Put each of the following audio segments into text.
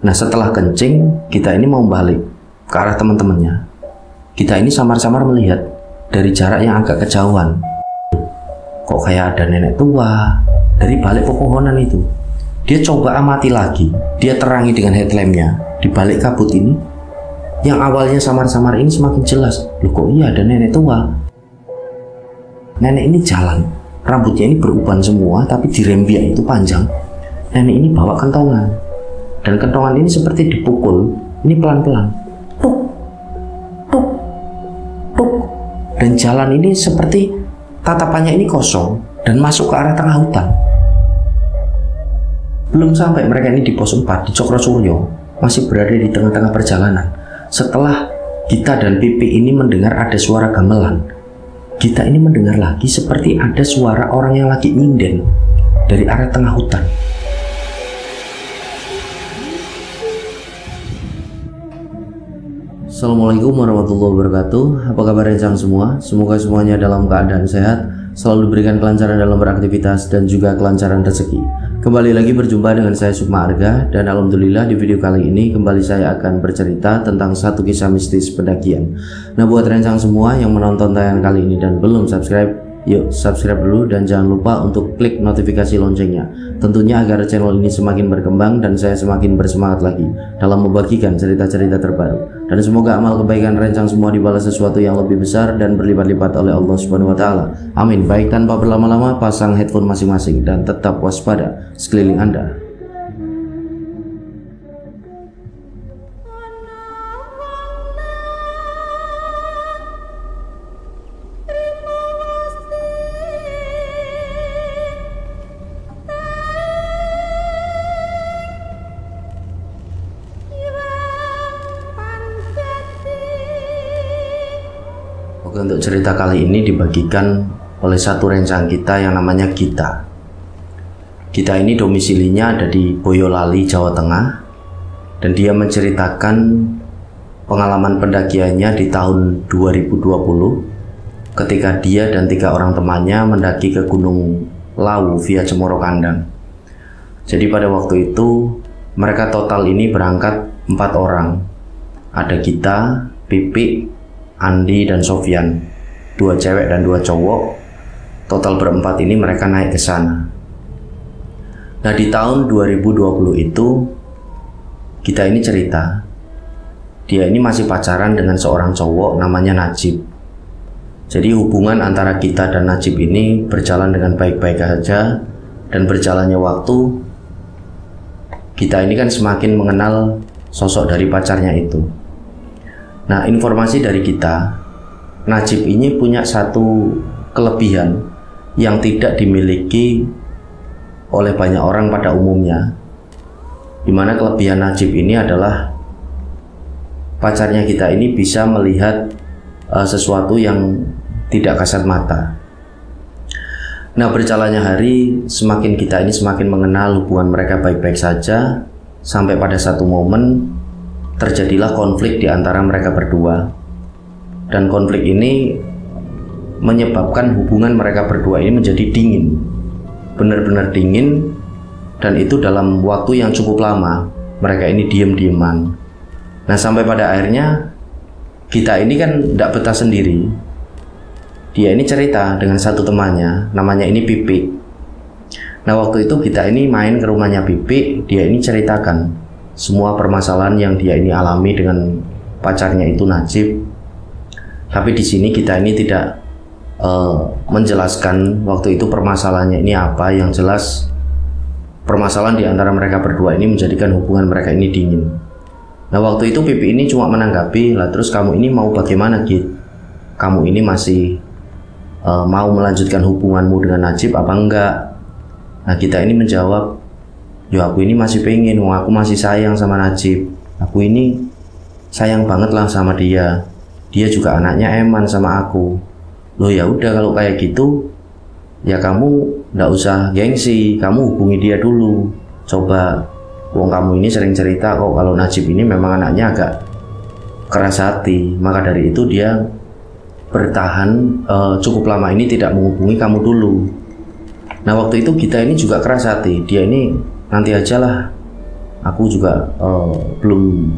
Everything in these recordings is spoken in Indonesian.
Nah setelah kencing, kita ini mau balik ke arah teman-temannya. Kita ini samar-samar melihat dari jarak yang agak kejauhan, kok kayak ada nenek tua dari balik pepohonan itu. Dia coba amati lagi, dia terangi dengan headlampnya. Di balik kabut ini, yang awalnya samar-samar ini semakin jelas. Loh kok iya ada nenek tua. Nenek ini jalan, rambutnya ini beruban semua, tapi di rembiak itu panjang. Nenek ini bawa kentongan, dan kentongan ini seperti dipukul. Ini pelan-pelan, tuk, tuk, tuk. Dan jalan ini seperti tatapannya ini kosong dan masuk ke arah tengah hutan. Belum sampai mereka ini di pos 4 di Cokrosuryo, masih berada di tengah-tengah perjalanan. Setelah kita dan Pipi ini mendengar ada suara gamelan, kita ini mendengar lagi seperti ada suara orang yang lagi nyinden dari arah tengah hutan. Assalamualaikum warahmatullahi wabarakatuh. Apa kabar rencang semua? Semoga semuanya dalam keadaan sehat, selalu diberikan kelancaran dalam beraktivitas dan juga kelancaran rezeki. Kembali lagi berjumpa dengan saya Sukma Arga, dan alhamdulillah di video kali ini kembali saya akan bercerita tentang satu kisah mistis pendakian. Nah buat rencang semua yang menonton tayangan kali ini dan belum subscribe, yuk subscribe dulu dan jangan lupa untuk klik notifikasi loncengnya. Tentunya agar channel ini semakin berkembang dan saya semakin bersemangat lagi dalam membagikan cerita-cerita terbaru. Dan semoga amal kebaikan rencang semua dibalas sesuatu yang lebih besar dan berlipat-lipat oleh Allah Subhanahu wa taala. Amin. Baik, tanpa berlama-lama pasang headphone masing-masing dan tetap waspada sekeliling Anda. Oke, untuk cerita kali ini dibagikan oleh satu rencang kita yang namanya Gita. Gita ini domisilinya ada di Boyolali, Jawa Tengah, dan dia menceritakan pengalaman pendakiannya di tahun 2020 ketika dia dan 3 orang temannya mendaki ke Gunung Lawu via Cemoro Kandang. Jadi pada waktu itu mereka total ini berangkat 4 orang. Ada Gita, Pipi, Andi, dan Sofyan, 2 cewek dan 2 cowok. Total berempat ini mereka naik ke sana. Nah di tahun 2020 itu kita ini cerita, dia ini masih pacaran dengan seorang cowok namanya Najib. Jadi hubungan antara kita dan Najib ini berjalan dengan baik-baik saja, dan berjalannya waktu kita ini kan semakin mengenal sosok dari pacarnya itu. Nah informasi dari kita, Najib ini punya satu kelebihan yang tidak dimiliki oleh banyak orang pada umumnya, dimana kelebihan Najib ini adalah pacarnya kita ini bisa melihat sesuatu yang tidak kasat mata. Nah berjalannya hari, semakin kita ini semakin mengenal hubungan mereka baik-baik saja, sampai pada satu momen terjadilah konflik di antara mereka berdua. Dan konflik ini menyebabkan hubungan mereka berdua ini menjadi dingin, benar-benar dingin, dan itu dalam waktu yang cukup lama. Mereka ini diem-dieman. Nah sampai pada akhirnya kita ini kan tidak betah sendiri. Dia ini cerita dengan satu temannya, namanya ini Pipi. Nah waktu itu kita ini main ke rumahnya Pipi. Dia ini ceritakan semua permasalahan yang dia ini alami dengan pacarnya itu Najib. Tapi di sini kita ini tidak menjelaskan waktu itu permasalahannya ini apa. Yang jelas permasalahan di antara mereka berdua ini menjadikan hubungan mereka ini dingin. Nah waktu itu Pipi ini cuma menanggapi, lah terus kamu ini mau bagaimana Git? Kamu ini masih mau melanjutkan hubunganmu dengan Najib apa enggak? Nah kita ini menjawab, yo aku ini masih pengen, aku masih sayang sama Najib. Aku ini sayang banget lah sama dia. Dia juga anaknya eman sama aku. Loh ya udah kalau kayak gitu, ya kamu nggak usah gengsi, kamu hubungi dia dulu. Coba, wong kamu ini sering cerita kok kalau Najib ini memang anaknya agak keras hati. Maka dari itu dia bertahan cukup lama ini tidak menghubungi kamu dulu. Nah waktu itu kita ini juga keras hati. Dia ini nanti aja lah, aku juga belum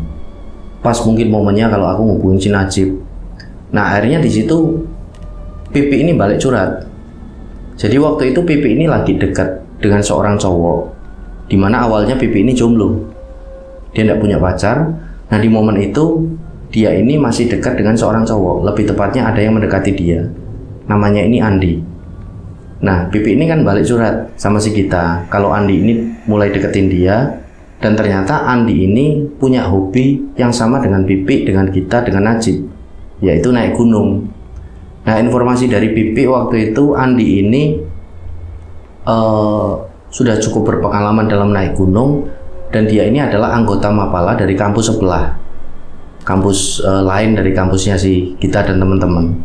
pas mungkin momennya kalau aku ngubungin si Najib. Nah akhirnya di situ Pipi ini balik curhat. Jadi waktu itu Pipi ini lagi dekat dengan seorang cowok, dimana awalnya Pipi ini jomblo, dia tidak punya pacar. Nah di momen itu dia ini masih dekat dengan seorang cowok, lebih tepatnya ada yang mendekati dia, namanya ini Andi. Nah Pipi ini kan balik curhat sama si kita kalau Andi ini mulai deketin dia, dan ternyata Andi ini punya hobi yang sama dengan Pipi, dengan kita, dengan Najib, yaitu naik gunung. Nah informasi dari Pipi waktu itu Andi ini sudah cukup berpengalaman dalam naik gunung, dan dia ini adalah anggota Mapala dari kampus sebelah, kampus lain dari kampusnya si kita dan teman-teman.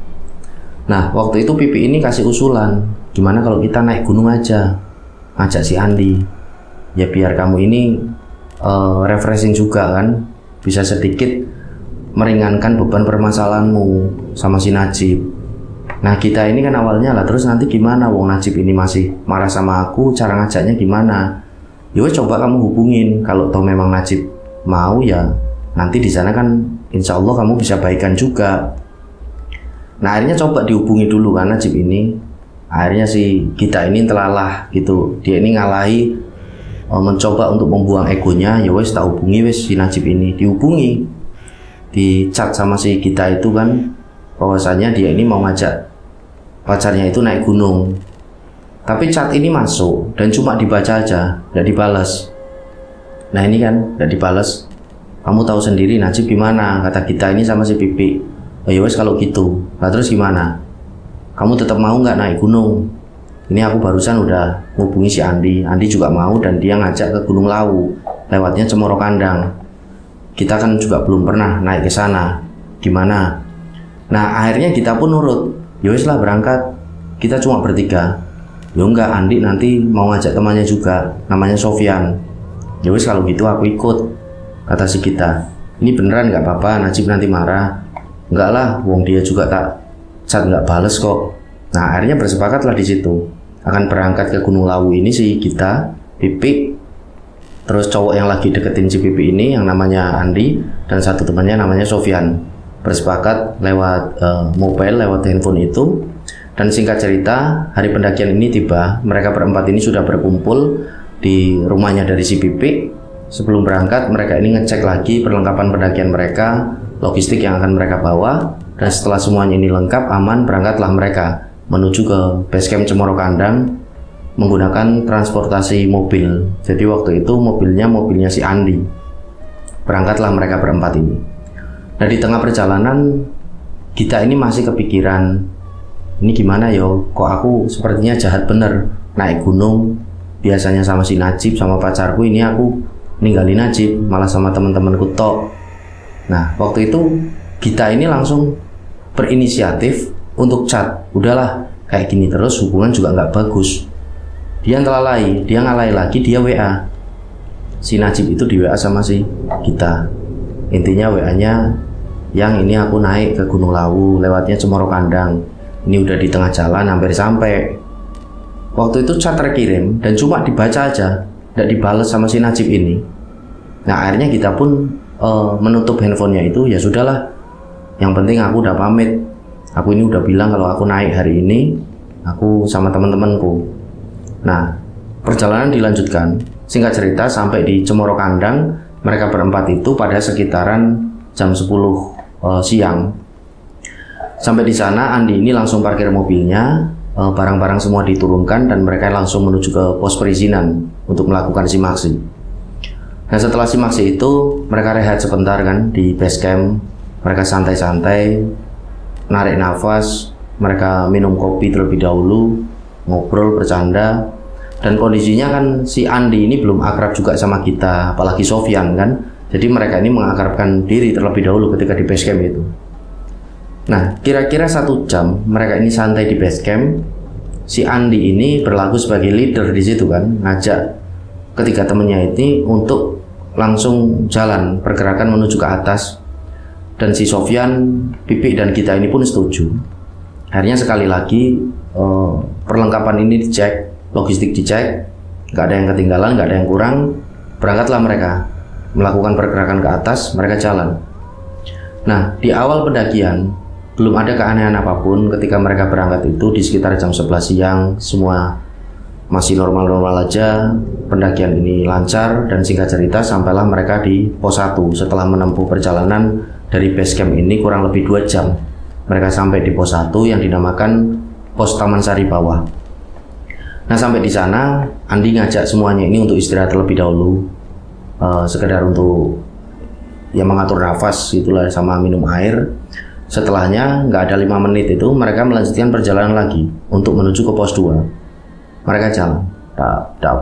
Nah waktu itu Pipi ini kasih usulan, gimana kalau kita naik gunung aja, ngajak si Andi, ya biar kamu ini refreshing juga kan, bisa sedikit meringankan beban permasalahanmu sama si Najib. Nah kita ini kan awalnya lah, terus nanti gimana, wong Najib ini masih marah sama aku, cara ngajaknya gimana? Ya coba kamu hubungin, kalau toh memang Najib mau ya nanti di sana kan insya Allah kamu bisa baikan juga. Nah akhirnya coba dihubungi dulu kan Najib ini. Akhirnya si kita ini telalah gitu, dia ini ngalahi, mencoba untuk membuang egonya. Ya wes tak hubungi wes si Najib ini, dihubungi, di chat sama si kita itu kan, bahwasanya dia ini mau ngajak pacarnya itu naik gunung. Tapi chat ini masuk dan cuma dibaca aja, tidak dibalas. Nah ini kan tidak dibalas, kamu tahu sendiri Najib gimana, kata kita ini sama si Pipi. Oh ya wes kalau gitu, nah terus gimana, kamu tetap mau nggak naik gunung? Ini aku barusan udah ngubungi si Andi, Andi juga mau dan dia ngajak ke Gunung Lawu, lewatnya Cemoro Kandang. Kita kan juga belum pernah naik ke sana, gimana? Nah akhirnya kita pun nurut, yowes lah berangkat, kita cuma bertiga. Ya enggak, Andi nanti mau ngajak temannya juga, namanya Sofyan. Yowes kalau gitu aku ikut, kata si kita. Ini beneran nggak apa-apa, Najib nanti marah? Enggak lah, wong dia juga tak chat nggak bales kok. Nah akhirnya bersepakatlah di situ, akan berangkat ke Gunung Lawu ini si kita, Pipi, terus cowok yang lagi deketin si Pipi ini yang namanya Andi, dan satu temannya namanya Sofyan. Bersepakat lewat mobile, lewat handphone itu. Dan singkat cerita, hari pendakian ini tiba, mereka berempat ini sudah berkumpul di rumahnya dari si Pipi. Sebelum berangkat, mereka ini ngecek lagi perlengkapan pendakian mereka, logistik yang akan mereka bawa, dan setelah semuanya ini lengkap, aman, berangkatlah mereka menuju ke basecamp Cemoro Kandang menggunakan transportasi mobil. Jadi waktu itu mobilnya si Andi. Berangkatlah mereka berempat ini. Nah di tengah perjalanan kita ini masih kepikiran, ini gimana yo, kok aku sepertinya jahat bener naik gunung, biasanya sama si Najib sama pacarku, ini aku ninggalin Najib malah sama teman-temanku tok. Nah waktu itu kita ini langsung berinisiatif untuk chat, udahlah kayak gini terus hubungan juga nggak bagus. Dia ngelalai, dia ngalai lagi, dia WA si Najib itu, di WA sama si kita. Intinya WA-nya yang ini aku naik ke Gunung Lawu, lewatnya Cemoro Kandang, ini udah di tengah jalan, hampir sampai. Waktu itu chat terkirim dan cuma dibaca aja, tidak dibales sama si Najib ini. Nah akhirnya kita pun menutup handphonenya itu, ya sudahlah, yang penting aku udah pamit, aku ini udah bilang kalau aku naik hari ini, aku sama teman-temanku. Nah perjalanan dilanjutkan. Singkat cerita, sampai di Cemoro Kandang mereka berempat itu pada sekitaran jam 10 siang. Sampai di sana Andi ini langsung parkir mobilnya, barang-barang semua diturunkan dan mereka langsung menuju ke pos perizinan untuk melakukan simaksi. Nah setelah simaksi itu mereka rehat sebentar kan di base camp, mereka santai-santai, narik nafas, mereka minum kopi terlebih dahulu, ngobrol, bercanda. Dan kondisinya kan si Andi ini belum akrab juga sama kita, apalagi Sofyan kan. Jadi mereka ini mengakrabkan diri terlebih dahulu ketika di base camp itu. Nah kira-kira 1 jam mereka ini santai di base camp. Si Andi ini berlaku sebagai leader di situ kan, ngajak ketiga temennya ini untuk langsung jalan pergerakan menuju ke atas. Dan si Sofyan, Pipi dan kita ini pun setuju. Akhirnya sekali lagi perlengkapan ini dicek, logistik dicek, nggak ada yang ketinggalan, nggak ada yang kurang. berangkatlah mereka melakukan pergerakan ke atas, mereka jalan. Nah, di awal pendakian belum ada keanehan apapun. Ketika mereka berangkat itu di sekitar jam 11 siang, semua masih normal-normal aja. Pendakian ini lancar, dan singkat cerita sampailah mereka di pos 1 setelah menempuh perjalanan dari base camp ini kurang lebih 2 jam. Mereka sampai di pos 1 yang dinamakan pos Taman Sari Bawah. Nah, sampai di sana Andi ngajak semuanya ini untuk istirahat terlebih dahulu, sekedar untuk ya mengatur nafas itulah, sama minum air. Setelahnya nggak ada 5 menit itu mereka melanjutkan perjalanan lagi untuk menuju ke pos 2. Mereka jalan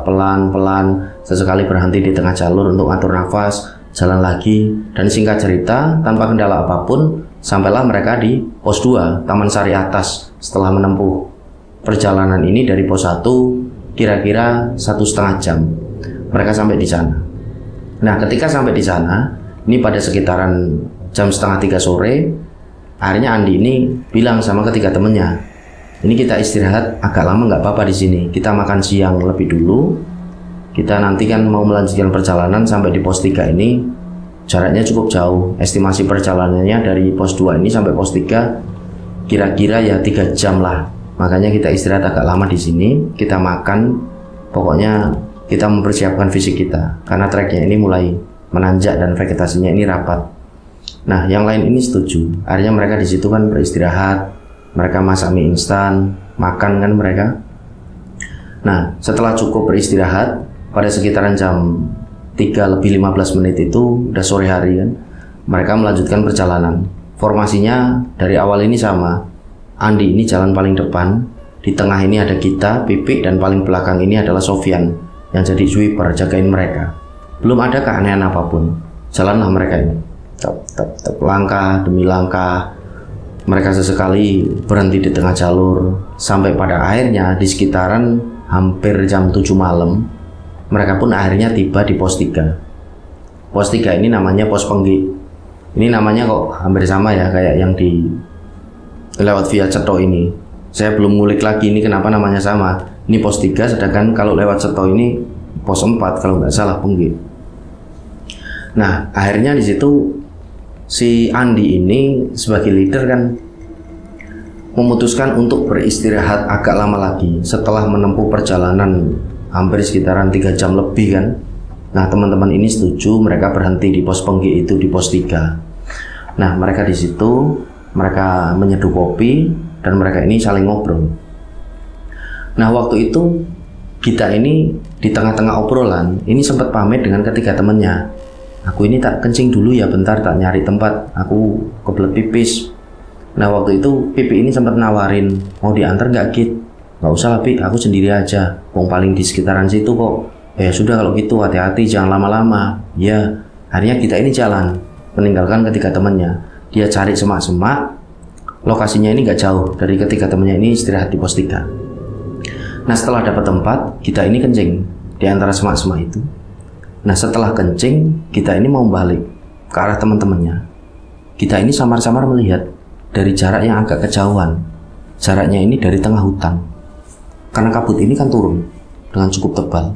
pelan-pelan, sesekali berhenti di tengah jalur untuk atur nafas, jalan lagi, dan singkat cerita tanpa kendala apapun sampailah mereka di pos 2 Taman Sari Atas. Setelah menempuh perjalanan ini dari pos 1 kira-kira 1,5 jam mereka sampai di sana. Nah, ketika sampai di sana ini pada sekitaran jam 2:30 sore, akhirnya Andi ini bilang sama ketiga temennya, ini kita istirahat agak lama nggak apa-apa di sini, kita makan siang lebih dulu, kita nanti kan mau melanjutkan perjalanan sampai di pos 3 ini jaraknya cukup jauh, estimasi perjalanannya dari pos 2 ini sampai pos 3 kira-kira ya 3 jam lah, makanya kita istirahat agak lama di sini, kita makan, pokoknya kita mempersiapkan fisik kita karena treknya ini mulai menanjak dan vegetasinya ini rapat. Nah, yang lain ini setuju. Akhirnya mereka di situ kan beristirahat, mereka masak mie instan, makan kan mereka. Nah, setelah cukup beristirahat, pada sekitaran jam 3:15 itu udah sore hari kan, mereka melanjutkan perjalanan. Formasinya dari awal ini sama. Andi ini jalan paling depan, di tengah ini ada kita, Pipik, dan paling belakang ini adalah Sofyan yang jadi sweeper jagain mereka. Belum ada keanehan apapun, jalanlah mereka ini langkah demi langkah. Mereka sesekali berhenti di tengah jalur, sampai pada akhirnya di sekitaran hampir jam 7 malam mereka pun akhirnya tiba di pos 3. Pos 3 ini namanya pos Penggik. Ini namanya kok hampir sama ya kayak yang di lewat via Ceto ini. Saya belum ngulik lagi ini kenapa namanya sama. Ini pos 3, sedangkan kalau lewat Ceto ini pos 4 kalau nggak salah, Penggik. Nah, akhirnya di situ si Andi ini sebagai leader kan memutuskan untuk beristirahat agak lama lagi setelah menempuh perjalanan hampir sekitaran 3 jam lebih kan. Nah, teman-teman ini setuju, mereka berhenti di pos Penggik itu di pos 3. Nah, mereka di situ, mereka menyeduh kopi dan mereka ini saling ngobrol. Nah, waktu itu kita ini di tengah-tengah obrolan ini sempat pamit dengan ketiga temannya. Aku ini tak kencing dulu ya bentar, tak nyari tempat, aku kebelet pipis. Nah, waktu itu Pipi ini sempat nawarin, mau diantar nggak Git? Nggak usah lah Pi, aku sendiri aja, wong paling di sekitaran situ kok. Ya sudah kalau gitu, hati-hati jangan lama-lama. Ya, akhirnya kita ini jalan meninggalkan ketiga temannya. Dia cari semak-semak, lokasinya ini nggak jauh dari ketiga temannya ini istirahat di pos 3. Nah, setelah dapat tempat, kita ini kencing di antara semak-semak itu. Nah, setelah kencing, kita ini mau balik ke arah teman-temannya. Kita ini samar-samar melihat dari jarak yang agak kejauhan. Jaraknya ini dari tengah hutan. Karena kabut ini kan turun dengan cukup tebal.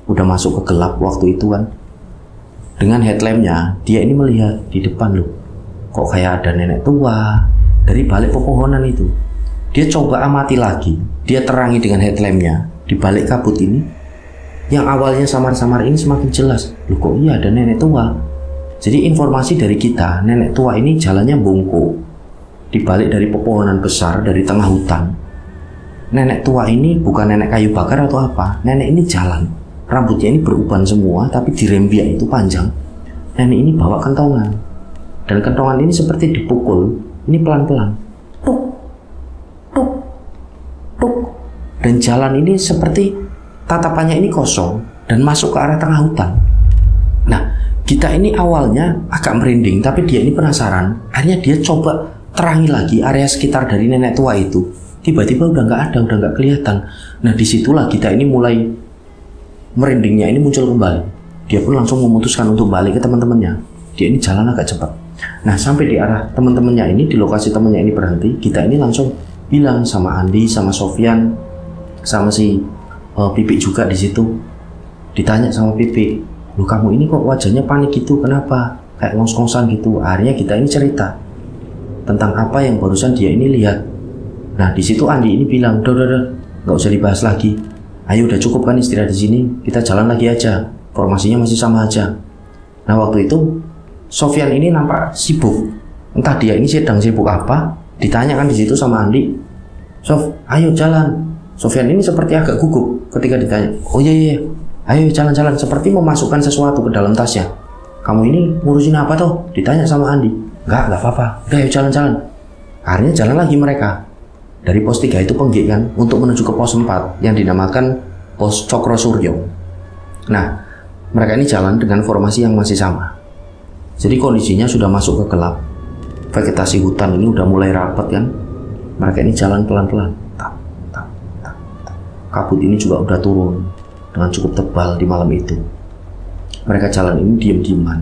Udah masuk ke gelap waktu itu kan. Dengan headlampnya, dia ini melihat di depan loh. Kok kayak ada nenek tua dari balik pepohonan itu. Dia coba amati lagi. Dia terangi dengan headlampnya di balik kabut ini. Yang awalnya samar-samar ini semakin jelas. Loh kok iya ada nenek tua. Jadi informasi dari kita, nenek tua ini jalannya bongkok di balik dari pepohonan besar dari tengah hutan. Nenek tua ini bukan nenek kayu bakar atau apa. Nenek ini jalan. Rambutnya ini beruban semua tapi dirembiak itu panjang. Nenek ini bawa kentongan. Dan kentongan ini seperti dipukul. Ini pelan-pelan. Tuk, tuk, tuk. Dan jalan ini seperti tatapannya ini kosong dan masuk ke arah tengah hutan. Nah, kita ini awalnya agak merinding, tapi dia ini penasaran. Akhirnya dia coba terangi lagi area sekitar dari nenek tua itu. Tiba-tiba udah nggak ada, udah nggak kelihatan. Nah, disitulah kita ini mulai merindingnya ini muncul kembali. Dia pun langsung memutuskan untuk balik ke teman-temannya. Dia ini jalan agak cepat. Nah, sampai di arah teman-temannya ini, di lokasi temannya ini berhenti, kita ini langsung bilang sama Andi, sama Sofyan, sama si Pipi juga di situ. Ditanya sama Pipi, "Loh, kamu ini kok wajahnya panik gitu, kenapa? Kayak ngos-ngosan gitu." Akhirnya kita ini cerita tentang apa yang barusan dia ini lihat. Nah, di situ Andi ini bilang, udah, nggak usah dibahas lagi. Ayo, udah cukup kan istirahat di sini, kita jalan lagi aja. Formasinya masih sama aja. Nah, waktu itu Sofyan ini nampak sibuk. Entah dia ini sedang sibuk apa. Ditanyakan di situ sama Andi, "Sof, ayo jalan." Sofyan ini seperti agak gugup ketika ditanya. "Oh iya, ayo jalan-jalan," seperti memasukkan sesuatu ke dalam tasnya. "Kamu ini ngurusin apa toh?" ditanya sama Andi. Enggak apa-apa, udah ayo jalan-jalan." Akhirnya jalan lagi mereka. Dari pos 3 itu penggik kan, untuk menuju ke pos 4 yang dinamakan pos Cokro Suryo. Nah, mereka ini jalan dengan formasi yang masih sama. Jadi kondisinya sudah masuk ke gelap. Vegetasi hutan ini udah mulai rapat kan. Mereka ini jalan pelan-pelan. Kabut ini juga udah turun dengan cukup tebal di malam itu. Mereka jalan ini diam-diaman.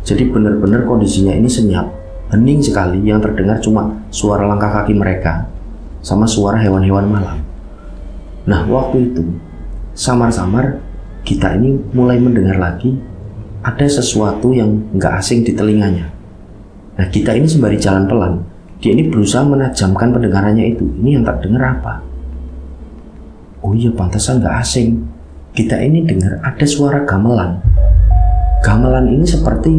Jadi benar-benar kondisinya ini senyap, hening sekali. Yang terdengar cuma suara langkah kaki mereka sama suara hewan-hewan malam. Nah, waktu itu samar-samar kita ini mulai mendengar lagi ada sesuatu yang nggak asing di telinganya. Nah, kita ini sembari jalan pelan, dia ini berusaha menajamkan pendengarannya itu. Ini yang tak dengar apa? Oh iya, pantasan nggak asing. Kita ini dengar ada suara gamelan. Gamelan ini seperti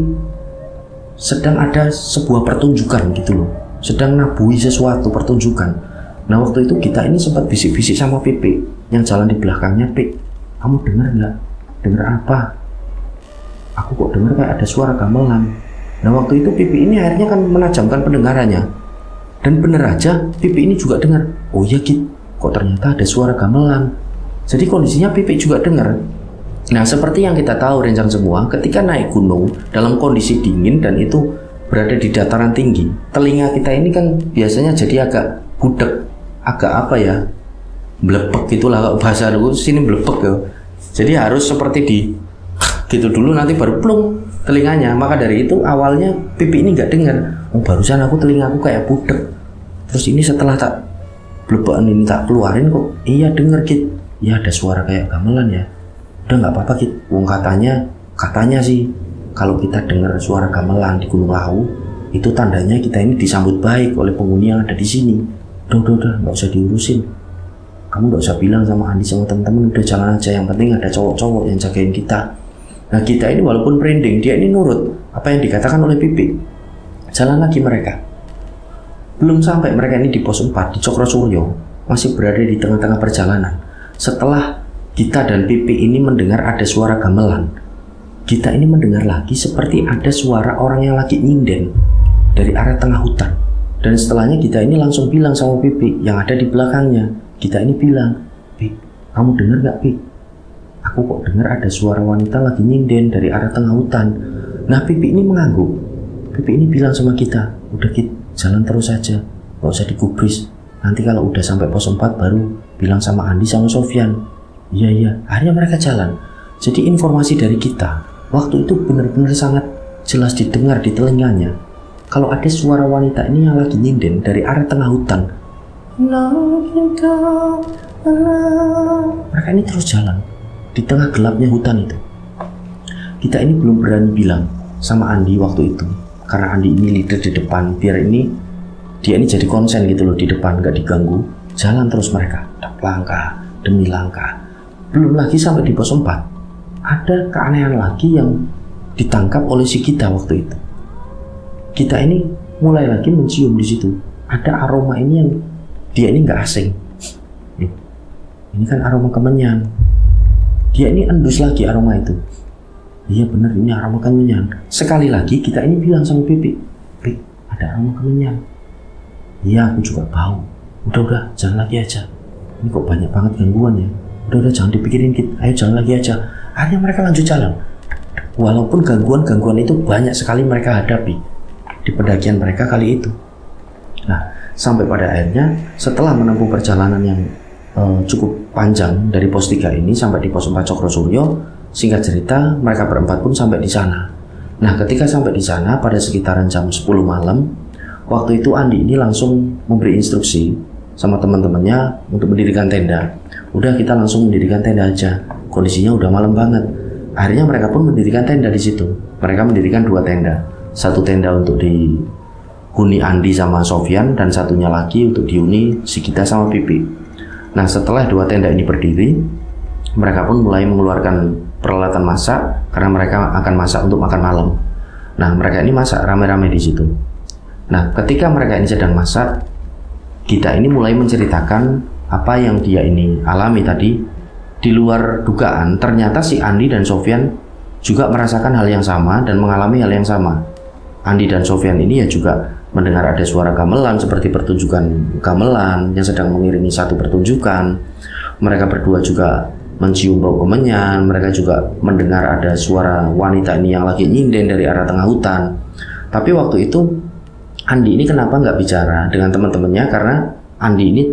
sedang ada sebuah pertunjukan gitu loh. Sedang nabuhi sesuatu pertunjukan. Nah, waktu itu kita ini sempat bisik-bisik sama Pipi yang jalan di belakangnya. "Pik, kamu dengar nggak? Dengar apa?" "Aku kok dengar kayak ada suara gamelan." Nah, waktu itu Pipi ini akhirnya kan menajamkan pendengarannya. Dan bener aja Pipi ini juga dengar. "Oh iya Kit, kok ternyata ada suara gamelan." Jadi kondisinya Pipi juga dengar. Nah, seperti yang kita tahu rencang semua, ketika naik gunung dalam kondisi dingin dan itu berada di dataran tinggi, telinga kita ini kan biasanya jadi agak budek, agak apa ya, blepek gitulah bahasa aku sini, blepek ya. Jadi harus seperti di gitu dulu, nanti baru plung telinganya. Maka dari itu awalnya Pipi ini nggak dengar. "Oh, barusan aku telingaku kayak budek. Terus ini setelah tak blepekan ini tak keluarin kok iya denger Kit. Ya ada suara kayak gamelan ya. Udah nggak apa-apa Kit. Wong katanya sih kalau kita dengar suara gamelan di Gunung Lawu itu tandanya kita ini disambut baik oleh penghuni yang ada di sini. Udah nggak usah diurusin. Kamu nggak usah bilang sama Andi sama teman-teman, udah jalan aja. Yang penting ada cowok-cowok yang jagain kita." Nah, kita ini walaupun merinding, dia ini nurut apa yang dikatakan oleh Pipi. Jalan lagi mereka. Belum sampai mereka ini di pos 4 di Cokro Suryo, masih berada di tengah-tengah perjalanan. Setelah kita dan Pipi ini mendengar ada suara gamelan, kita ini mendengar lagi seperti ada suara orang yang lagi nyinden dari arah tengah hutan. Dan setelahnya kita ini langsung bilang sama Pipi yang ada di belakangnya. Kita ini bilang, "Pi, kamu dengar gak Pi? Aku kok dengar ada suara wanita lagi nyinden dari arah tengah hutan." Nah, Pipi ini mengangguk. Pipi ini bilang sama kita, "Udah Kit, jalan terus aja, gak usah digubris. Nanti kalau udah sampai pos 4 baru bilang sama Andi sama Sofyan." Iya. Akhirnya mereka jalan. Jadi informasi dari kita waktu itu benar-benar sangat jelas didengar di telinganya. Kalau ada suara wanita ini yang lagi nyinden dari arah tengah hutan. Mereka ini terus jalan di tengah gelapnya hutan itu. Kita ini belum berani bilang sama Andi waktu itu, karena Andi ini leader di depan, biar dia ini jadi konsen gitu loh di depan, gak diganggu. Jalan terus mereka, langkah demi langkah. Belum lagi sampai di pos 4, ada keanehan lagi yang ditangkap oleh si kita waktu itu. Kita ini mulai lagi mencium di situ. Ada aroma ini yang dia ini nggak asing. Ini kan aroma kemenyan. Dia ini endus lagi aroma itu. Iya bener, ini aroma kemenyan. Sekali lagi kita ini bilang sama Pipi, "Pi, ada aroma kemenyan." "Iya, aku juga bau." Udah, jalan lagi aja. Ini kok banyak banget gangguan ya. Udah, jangan dipikirin Kit. Ayo jalan lagi aja. Akhirnya mereka lanjut jalan. Walaupun gangguan-gangguan itu banyak sekali mereka hadapi di pendakian mereka kali itu. Nah, sampai pada akhirnya setelah menempuh perjalanan yang cukup panjang dari pos 3 ini sampai di pos 4 Cokro Suryo, singkat cerita mereka berempat pun sampai di sana. Nah, ketika sampai di sana pada sekitaran jam 10 malam, waktu itu Andi ini langsung memberi instruksi sama teman-temannya untuk mendirikan tenda. Udah, kita langsung mendirikan tenda aja. Kondisinya udah malam banget. akhirnya mereka pun mendirikan tenda di situ. Mereka mendirikan 2 tenda. Satu tenda untuk dihuni Andi sama Sofyan, dan satunya lagi untuk dihuni si Gita sama Pipi. Nah, setelah 2 tenda ini berdiri, mereka pun mulai mengeluarkan peralatan masak karena mereka akan masak untuk makan malam. Nah, mereka ini masak rame-rame di situ. Nah, ketika mereka ini sedang masak, Gita ini mulai menceritakan apa yang dia ini alami tadi. Di luar dugaan, ternyata si Andi dan Sofyan juga merasakan hal yang sama dan mengalami hal yang sama. Andi dan Sofyan ini ya juga mendengar ada suara gamelan seperti pertunjukan gamelan yang sedang mengiringi satu pertunjukan. Mereka berdua juga mencium bau kemenyan. Mereka juga mendengar ada suara wanita ini yang lagi nyinden dari arah tengah hutan. Tapi waktu itu Andi ini kenapa nggak bicara dengan teman-temannya, karena Andi ini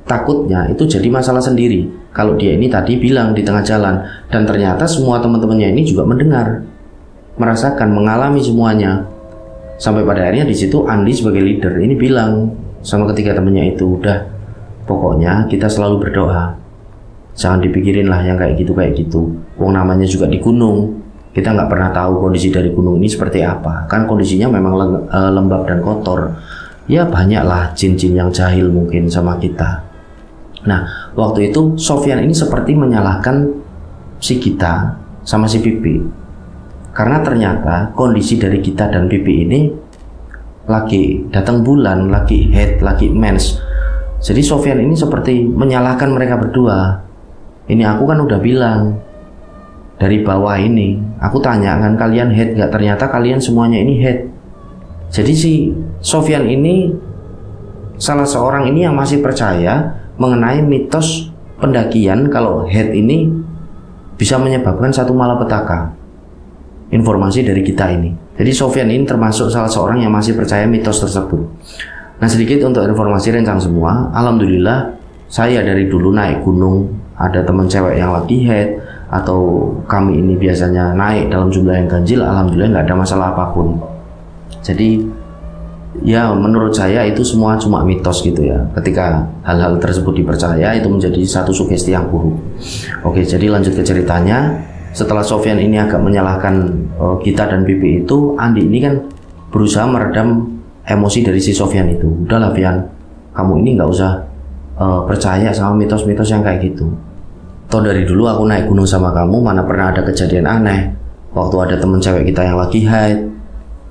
takutnya itu jadi masalah sendiri kalau dia ini tadi bilang di tengah jalan, dan ternyata semua teman-temannya ini juga mendengar, merasakan, mengalami semuanya. Sampai pada akhirnya di situ Andi sebagai leader ini bilang sama ketiga temannya itu, udah, pokoknya kita selalu berdoa, jangan dipikirin lah yang kayak gitu. Wong namanya juga di gunung, kita nggak pernah tahu kondisi dari gunung ini seperti apa. Kan kondisinya memang lembab dan kotor. Ya banyaklah jin-jin yang jahil mungkin sama kita. Nah, waktu itu Sofyan ini seperti menyalahkan si Gita sama si Pipi. Karena ternyata kondisi dari Gita dan Pipi ini lagi datang bulan, lagi head, lagi mens. Jadi Sofyan ini seperti menyalahkan mereka berdua. Ini aku kan udah bilang dari bawah ini, aku tanya kan kalian head gak, ternyata kalian semuanya ini head. Jadi si Sofyan ini salah seorang ini yang masih percaya mengenai mitos pendakian kalau head ini bisa menyebabkan satu malapetaka. Informasi dari kita ini. Jadi Sofyan ini termasuk salah seorang yang masih percaya mitos tersebut. Nah, sedikit untuk informasi rencang semua. Alhamdulillah saya dari dulu naik gunung, ada teman cewek yang lagi head, atau kami ini biasanya naik dalam jumlah yang ganjil, alhamdulillah nggak ada masalah apapun. Jadi ya menurut saya itu semua cuma mitos gitu ya. Ketika hal-hal tersebut dipercaya, itu menjadi satu sugesti yang buruk. Oke, jadi lanjut ke ceritanya. Setelah Sofyan ini agak menyalahkan Gita dan Pipi itu, Andi ini kan berusaha meredam emosi dari si Sofyan itu. Udahlah Fian, kamu ini nggak usah percaya sama mitos-mitos yang kayak gitu. Toh dari dulu aku naik gunung sama kamu, mana pernah ada kejadian aneh. Waktu ada temen cewek kita yang lagi haid,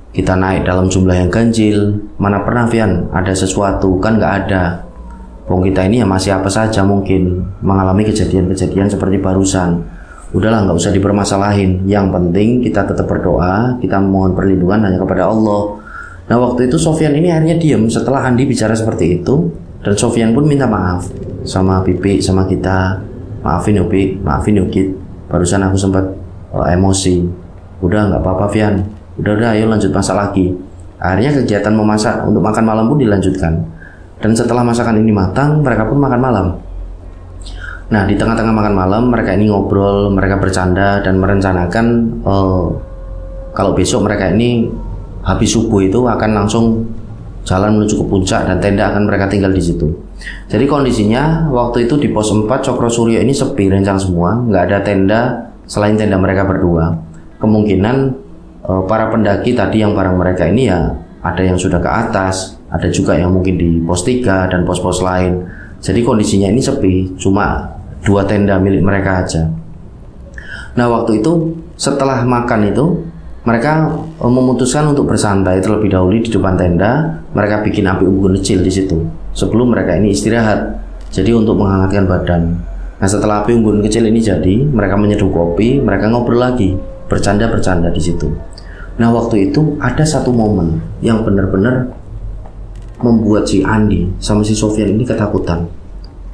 kita naik dalam jumlah yang ganjil, mana pernah Fian ada sesuatu, kan nggak ada. Wong kita ini ya masih apa saja mungkin mengalami kejadian-kejadian seperti barusan. Udahlah, nggak usah dipermasalahin. Yang penting kita tetap berdoa, kita mohon perlindungan hanya kepada Allah. Nah, waktu itu Sofyan ini akhirnya diam setelah Andi bicara seperti itu, dan Sofyan pun minta maaf sama Pipi, sama kita. Maafin ya Pi, maafin ya Git, barusan aku sempat emosi. Udah nggak apa-apa Fian, udah ayo lanjut masak lagi. Akhirnya kegiatan memasak untuk makan malam pun dilanjutkan. Dan setelah masakan ini matang, mereka pun makan malam. Nah, di tengah-tengah makan malam mereka ini ngobrol, mereka bercanda dan merencanakan kalau besok mereka ini habis subuh itu akan langsung jalan menuju ke puncak dan tenda akan mereka tinggal di situ. Jadi kondisinya waktu itu di pos 4 Cokro Suryo ini sepi rencang semua, nggak ada tenda selain tenda mereka berdua. Kemungkinan para pendaki tadi yang barang mereka ini ya ada yang sudah ke atas, ada juga yang mungkin di pos 3 dan pos-pos lain. Jadi kondisinya ini sepi, cuma 2 tenda milik mereka aja. Nah, waktu itu setelah makan itu mereka memutuskan untuk bersantai terlebih dahulu di depan tenda. Mereka bikin api unggun kecil di situ sebelum mereka ini istirahat. Jadi untuk menghangatkan badan. Nah, setelah api unggun kecil ini jadi, mereka menyeduh kopi, mereka ngobrol lagi, bercanda-bercanda di situ. Nah, waktu itu ada satu momen yang benar-benar membuat si Andi sama si Sofyan ini ketakutan.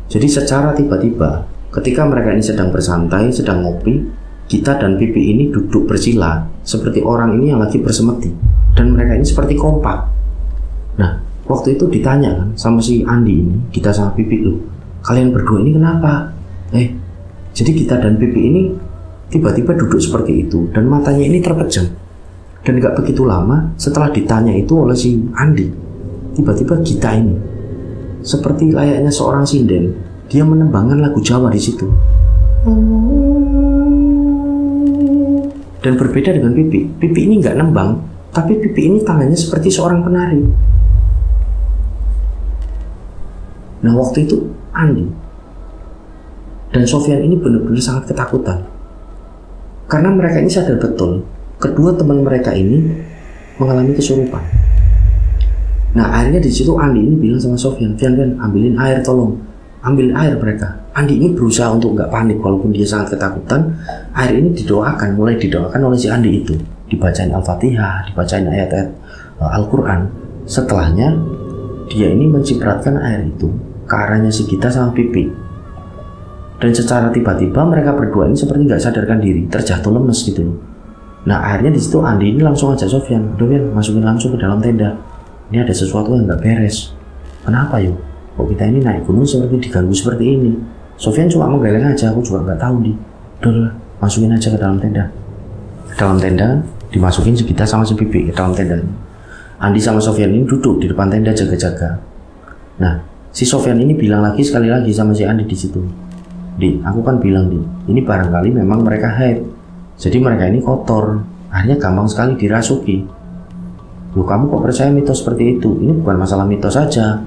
Jadi secara tiba-tiba ketika mereka ini sedang bersantai, sedang ngopi, Gita dan Pipi ini duduk bersila seperti orang ini yang lagi bersemedi, dan mereka ini seperti kompak. Nah, waktu itu ditanya kan sama si Andi ini, Gita sama Pipi, loh, kalian berdua ini kenapa? Jadi Gita dan Pipi ini tiba-tiba duduk seperti itu dan matanya ini terpejam. Dan gak begitu lama setelah ditanya itu oleh si Andi, tiba-tiba Gita ini seperti layaknya seorang sinden, dia menembangkan lagu Jawa di situ. Dan berbeda dengan Pipi. Pipi ini nggak nembang, tapi Pipi ini tangannya seperti seorang penari. Nah waktu itu Andi dan Sofyan ini benar-benar sangat ketakutan. Karena mereka ini sadar betul, kedua teman mereka ini mengalami kesurupan. Nah akhirnya di situ Andi ini bilang sama Sofyan, Fian ambilin air, tolong ambil air mereka. Andi ini berusaha untuk nggak panik walaupun dia sangat ketakutan. Air ini didoakan, mulai didoakan oleh si Andi itu, dibacain Al-Fatihah, dibacain ayat-ayat Al-Quran. Setelahnya dia ini mencipratkan air itu ke arahnya si Gita sama Pipi. Dan secara tiba-tiba mereka berdua ini seperti nggak sadarkan diri, terjatuh lemes gitu loh. Nah akhirnya di situ Andi ini langsung ajak Sofyan, udah Fian masukin langsung ke dalam tenda. Ini ada sesuatu yang nggak beres. Kenapa yuk? Kok kita ini naik gunung seperti diganggu seperti ini? Sofyan cuma menggeleng aja, aku juga nggak tahu nih. Udah masukin aja ke dalam tenda. Ke dalam tenda dimasukin si Gita sama si Pipi ke dalam tenda. Andi sama Sofyan ini duduk di depan tenda jaga-jaga. Nah si Sofyan ini bilang lagi sekali lagi sama si Andi di situ. Di, aku kan bilang di, ini barangkali memang mereka haid. Jadi mereka ini kotor, akhirnya gampang sekali dirasuki. Loh kamu kok percaya mitos seperti itu? Ini bukan masalah mitos saja.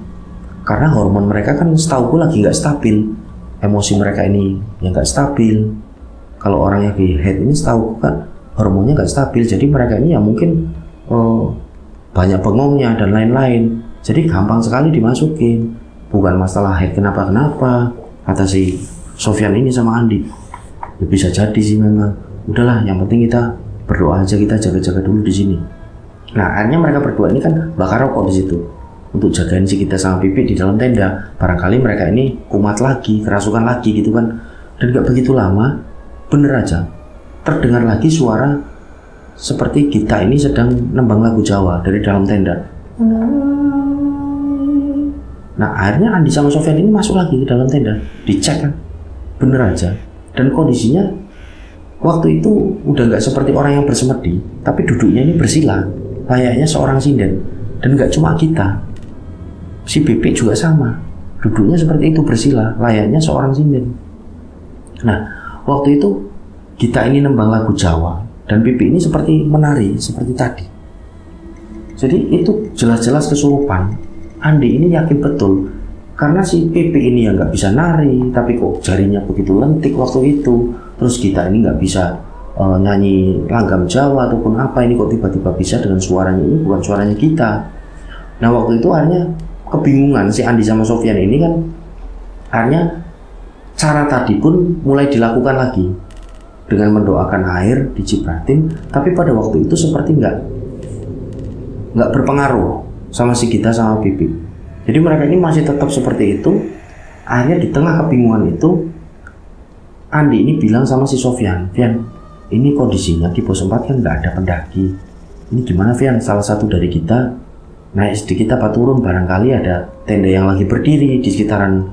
Karena hormon mereka kan setauku lagi nggak stabil. Emosi mereka ini yang nggak stabil. Kalau orang yang lagi haid ini setauku kan hormonnya nggak stabil. Jadi mereka ini ya mungkin banyak bengongnya dan lain-lain. Jadi gampang sekali dimasukin. Bukan masalah haid kenapa-kenapa, kata si Sofyan ini sama Andi. Ya bisa jadi sih memang. Udahlah, yang penting kita berdoa aja, kita jaga-jaga dulu di sini. Nah, akhirnya mereka berdua ini kan bakar rokok di situ untuk jagain si Gita sama Pipi di dalam tenda. Barangkali mereka ini kumat lagi, kerasukan lagi gitu kan. Dan gak begitu lama, bener aja terdengar lagi suara seperti Gita ini sedang nembang lagu Jawa dari dalam tenda. Nah, akhirnya Andi sama Sofyan ini masuk lagi ke dalam tenda, dicek kan. Bener aja. Dan kondisinya waktu itu udah nggak seperti orang yang bersemedi, tapi duduknya ini bersila layaknya seorang sinden. Dan nggak cuma kita, si Pipi juga sama, duduknya seperti itu bersila layaknya seorang sinden. Nah waktu itu kita ini nembang lagu Jawa dan Pipi ini seperti menari seperti tadi. Jadi itu jelas-jelas kesurupan. Andi ini yakin betul karena si Pipi ini yang nggak bisa nari, tapi kok jarinya begitu lentik waktu itu. Terus kita ini nggak bisa nyanyi langgam Jawa ataupun apa, ini kok tiba-tiba bisa dengan suaranya ini bukan suaranya kita. Nah waktu itu akhirnya kebingungan si Andi sama Sofyan ini kan. Akhirnya cara tadi pun mulai dilakukan lagi dengan mendoakan air dicipratin, tapi pada waktu itu seperti nggak berpengaruh sama si Gita sama Pipi. Jadi mereka ini masih tetap seperti itu. Akhirnya di tengah kebingungan itu Andi ini bilang sama si Sofyan, Fian, ini kondisinya di pos 4 kan nggak ada pendaki. Ini gimana Fian? Salah satu dari kita naik sedikit apa turun, barangkali ada tenda yang lagi berdiri di sekitaran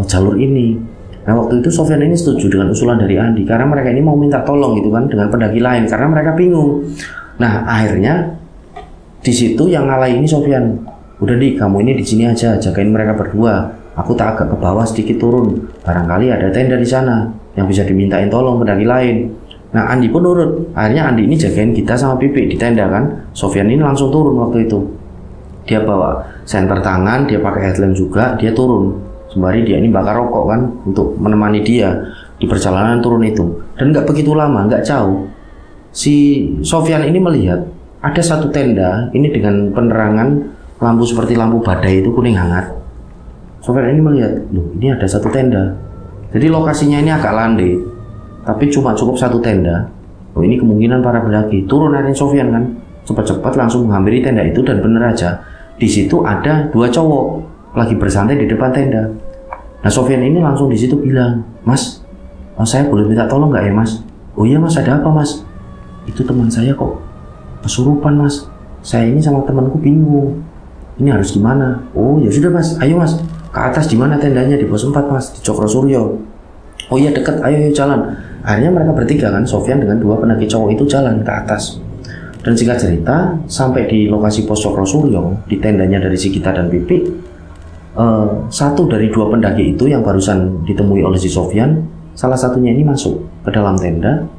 jalur ini. Nah waktu itu Sofyan ini setuju dengan usulan dari Andi karena mereka ini mau minta tolong gitu kan dengan pendaki lain karena mereka bingung. Nah akhirnya di situ yang ngalah ini Sofyan, udah di kamu ini di sini aja jagain mereka berdua. Aku tak agak ke bawah sedikit turun, barangkali ada tenda di sana yang bisa dimintain tolong pendaki lain. Nah Andi pun nurut. Akhirnya Andi ini jagain kita sama Pipi di tenda kan. Sofyan ini langsung turun waktu itu. Dia bawa senter tangan, dia pakai headlamp juga, dia turun. Sembari dia ini bakar rokok kan untuk menemani dia di perjalanan turun itu. Dan nggak begitu lama, nggak jauh, si Sofyan ini melihat ada satu tenda ini dengan penerangan lampu seperti lampu badai itu kuning hangat. Sofyan ini melihat, loh ini ada satu tenda. Jadi lokasinya ini agak landai, tapi cuma cukup satu tenda. Oh ini kemungkinan para pendaki. Turun akhirnya Sofyan kan, cepat-cepat langsung menghampiri tenda itu dan bener aja di situ ada dua cowok lagi bersantai di depan tenda. Nah Sofyan ini langsung di situ bilang, Mas, saya boleh minta tolong nggak ya Mas? Oh iya Mas, ada apa Mas? Itu teman saya kok kesurupan Mas. Saya ini sama temanku bingung. Ini harus gimana? Oh ya sudah Mas, ayo Mas. Ke atas di mana tendanya? Di pos 4 Mas, di Cokrosuryo. Oh iya dekat, ayo jalan. Akhirnya mereka bertiga kan, Sofyan dengan dua pendaki cowok itu jalan ke atas. Dan singkat cerita, sampai di lokasi pos Cokrosuryo, di tendanya dari si Gita dan Pipi, satu dari dua pendaki itu yang barusan ditemui oleh si Sofyan, salah satunya ini masuk ke dalam tenda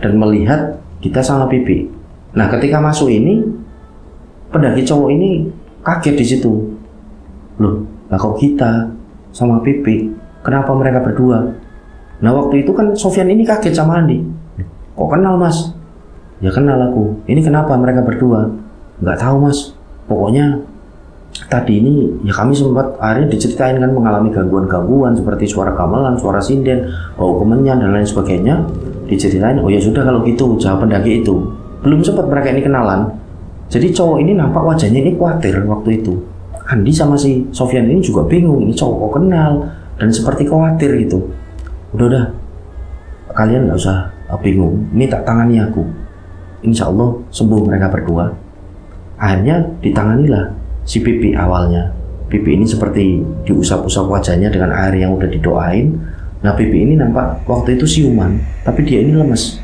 dan melihat kita sama Pipi. Nah ketika masuk ini, pendaki cowok ini kaget di situ. Loh, lah kok kita sama Pipi? Kenapa mereka berdua? Nah waktu itu kan Sofyan ini kaget sama Andi. Kok kenal mas? Ya kenal aku. Ini kenapa mereka berdua? Nggak tahu mas. Pokoknya tadi ini ya kami sempat akhirnya diceritain kan mengalami gangguan-gangguan seperti suara gamelan, suara sinden, bau kemenyan dan lain sebagainya. Diceritain, oh ya sudah kalau gitu jawab pendaki itu. Belum sempat mereka ini kenalan. Jadi cowok ini nampak wajahnya ini khawatir waktu itu. Andi sama si Sofyan ini juga bingung, ini cowok kok kenal dan seperti khawatir gitu. Udah kalian nggak usah bingung, ini tak tangani aku. Insya Allah sembuh mereka berdua. Akhirnya ditanganilah si Pipi awalnya. Pipi ini seperti diusap-usap wajahnya dengan air yang udah didoain. Nah Pipi ini nampak waktu itu siuman, tapi dia ini lemes.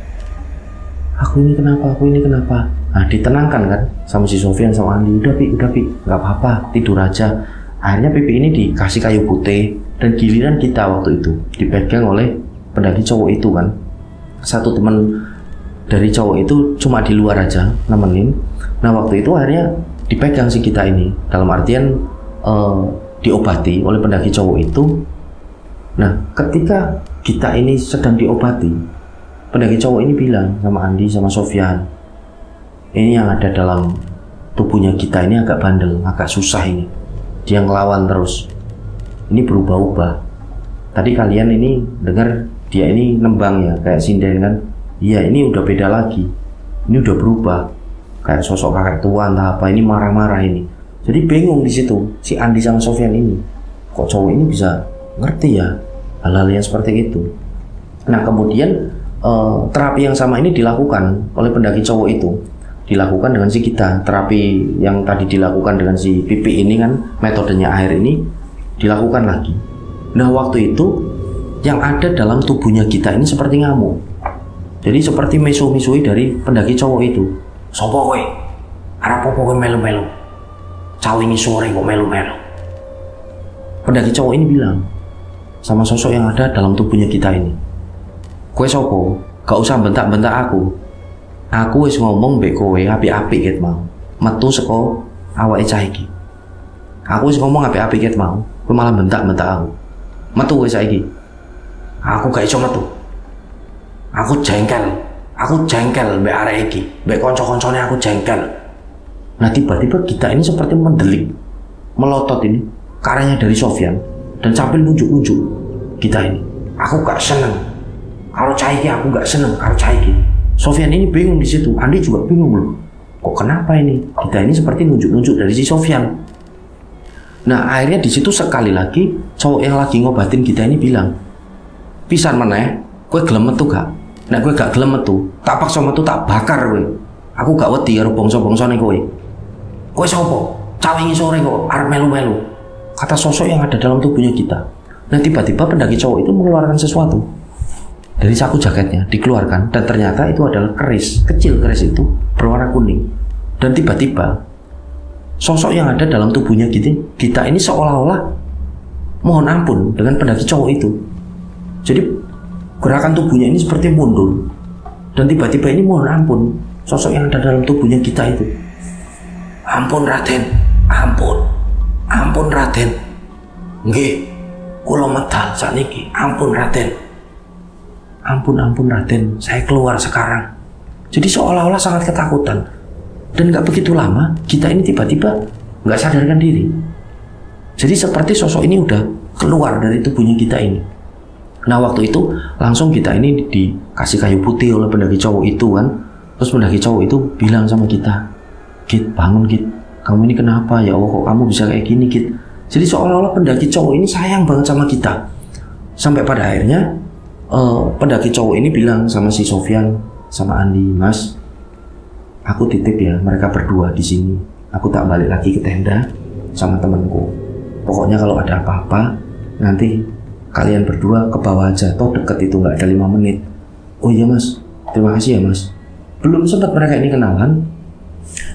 Aku ini kenapa? Nah ditenangkan kan sama si Sofyan sama Andi. Udah Pi, nggak apa-apa, tidur aja. Akhirnya Pipi ini dikasih kayu putih. Dan giliran kita waktu itu dipegang oleh pendaki cowok itu kan. Satu teman dari cowok itu cuma di luar aja nemenin. Nah waktu itu akhirnya dipegang si kita ini, dalam artian diobati oleh pendaki cowok itu. Nah ketika kita ini sedang diobati, pendaki cowok ini bilang sama Andi sama Sofyan, ini yang ada dalam tubuhnya kita ini agak bandel, agak susah ini. Dia ngelawan terus. Ini berubah-ubah. Tadi kalian ini dengar dia ini nembang ya, kayak sinden kan. Iya, ini udah beda lagi. Ini udah berubah. Kayak sosok kakek tua entah apa, ini marah-marah ini. Jadi bingung di situ si Andi sama Sofyan ini. Kok cowok ini bisa ngerti ya hal-hal yang seperti itu. Nah, kemudian terapi yang sama ini dilakukan oleh pendaki cowok itu. Dilakukan dengan si kita. Terapi yang tadi dilakukan dengan si Pipi ini kan, metodenya air ini dilakukan lagi. Nah waktu itu yang ada dalam tubuhnya kita ini seperti ngamuk. Jadi seperti mesu-mesui dari pendaki cowok itu. Sopo kowe? Arep opo kowe melu-melu? Cawingi sore kok melu-melu. Pendaki cowok ini bilang sama sosok yang ada dalam tubuhnya kita ini. Kowe sopo? Gak usah bentak-bentak aku. Aku wis ngomong mbek kowe apik-apik ket mau. Metu saka awake cah iki. Aku wis ngomong apik-apik ket mau. Kowe malah bentak-bentak aku. Metu kowe saiki. Aku gak iso metu. Aku jengkel mbek arek iki, mbek kanca-kancane aku jengkel. Nah tiba-tiba kita ini seperti mendelik, melotot ini, karanya dari Sofyan dan sambil nunjuk-nunjuk kita ini. Aku gak seneng. Kalau cah iki aku gak seneng karo cah iki. Sofyan ini bingung di situ, Andi juga bingung loh. Kok kenapa ini? Kita ini seperti nunjuk-nunjuk dari si Sofyan. Nah akhirnya di situ sekali lagi cowok yang lagi ngobatin kita ini bilang, pisan meneh, kowe gelem metu gak? Nek kowe gak gelem metu, tak paksa metu tak bakar kowe. Aku gak wedi karo bangsa-bangsane kowe. Kowe sapa? Cawingi sore kok arep melu-melu. Kata sosok yang ada dalam tubuhnya kita. Nah tiba-tiba pendaki cowok itu mengeluarkan sesuatu dari saku jaketnya, dikeluarkan, dan ternyata itu adalah keris, kecil keris itu berwarna kuning. Dan tiba-tiba sosok yang ada dalam tubuhnya kita ini seolah-olah mohon ampun dengan pendaki cowok itu. Jadi gerakan tubuhnya ini seperti mundur. Dan tiba-tiba ini mohon ampun sosok yang ada dalam tubuhnya kita itu. Ampun Raden, ampun Raden. Nggih, kula medal sakniki. Ampun Raden. Ampun Raden, saya keluar sekarang. Jadi seolah-olah sangat ketakutan. Dan gak begitu lama, kita ini tiba-tiba gak sadarkan diri. Jadi seperti sosok ini udah keluar dari tubuhnya kita ini. Nah waktu itu langsung kita ini dikasih kayu putih oleh pendaki cowok itu kan. Terus pendaki cowok itu bilang sama kita, Git, bangun Git, kamu ini kenapa? Ya Allah kok kamu bisa kayak gini Git. Jadi seolah-olah pendaki cowok ini sayang banget sama kita. Sampai pada akhirnya pendaki cowok ini bilang sama si Sofyan sama Andi, Mas, aku titip ya mereka berdua di sini. Aku tak balik lagi ke tenda sama temanku. Pokoknya kalau ada apa-apa nanti kalian berdua ke bawah aja. Toh deket itu nggak ada 5 menit. Oh iya Mas, terima kasih ya Mas. Belum sempat mereka ini kenalan,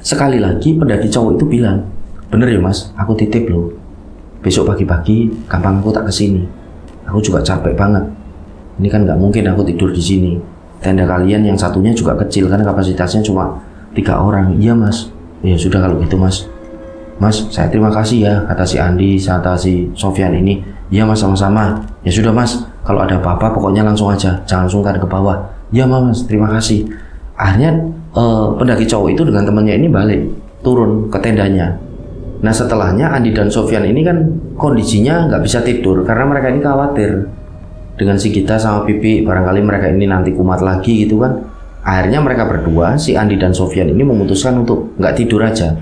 sekali lagi pendaki cowok itu bilang, bener ya Mas, aku titip loh. Besok pagi-pagi gampang aku tak kesini. Aku juga capek banget. Ini kan nggak mungkin aku tidur di sini. tenda kalian yang satunya juga kecil kan kapasitasnya cuma 3 orang. Iya mas. Ya sudah kalau gitu mas. Mas, saya terima kasih ya, kata si Andi, kata si Sofyan ini. Iya mas, sama-sama. Ya sudah mas, kalau ada apa-apa pokoknya langsung aja, jangan sungkan ke bawah. Iya mas, terima kasih. Akhirnya pendaki cowok itu dengan temannya ini balik, turun ke tendanya. Nah setelahnya Andi dan Sofyan ini kan kondisinya nggak bisa tidur karena mereka ini khawatir dengan si Gita sama Pipi, barangkali mereka ini nanti kumat lagi gitu kan. Akhirnya mereka berdua, si Andi dan Sofyan ini memutuskan untuk nggak tidur aja.